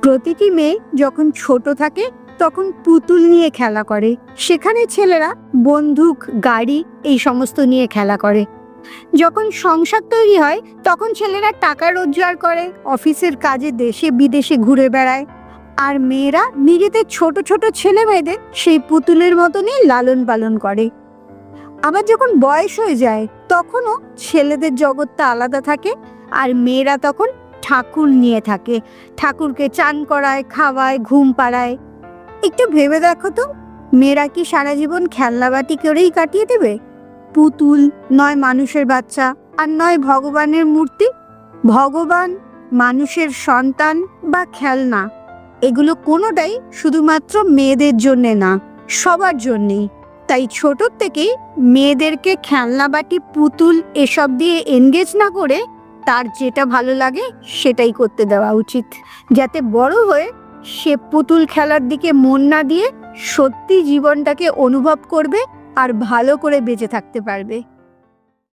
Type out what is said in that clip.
প্রতিটি মেয়ে যখন ছোট থাকে তখন পুতুল নিয়ে খেলা করে। সেখানে ছেলেরা বন্দুক, গাড়ি এই সমস্ত নিয়ে খেলা করে। যখন সংসার তৈরি হয় তখন ছেলেরা টাকা রোজগার করে, অফিসের কাজে দেশে বিদেশে ঘুরে বেড়ায়। আর মেয়েরা নিজেদের ছোট ছোট ছেলে মেয়েদের সেই পুতুলের মতনই লালন পালন করে। আবার যখন বয়স হয়ে যায় তখনও ছেলেদের জগৎটা আলাদা থাকে, আর মেয়েরা তখন ঠাকুর নিয়ে থাকে। ঠাকুরকে চান করায়, খাওয়ায়, ঘুম পাড়ায়। একটু ভেবে দেখো তো, মেয়েরা কি সারা জীবন খেলনাবাটি করেই কাটিয়ে দেবে? পুতুল নয় মানুষের বাচ্চা, আর নয় ভগবানের মূর্তি। ভগবান, মানুষের সন্তান বা খেলনা, এগুলো কোনোটাই শুধুমাত্র মেয়েদের জন্যে না, সবার জন্যেই। তাই ছোট থেকেই মেয়েদেরকে খেলনাবাটি, পুতুল এসব দিয়ে এনগেজ না করে তার যেটা ভালো লাগে সেটাই করতে দেওয়া উচিত, যাতে বড় হয়ে সে পুতুল খেলার দিকে মন না দিয়ে সত্যি জীবনটাকে অনুভব করবে আর ভালো করে বেঁচে থাকতে পারবে।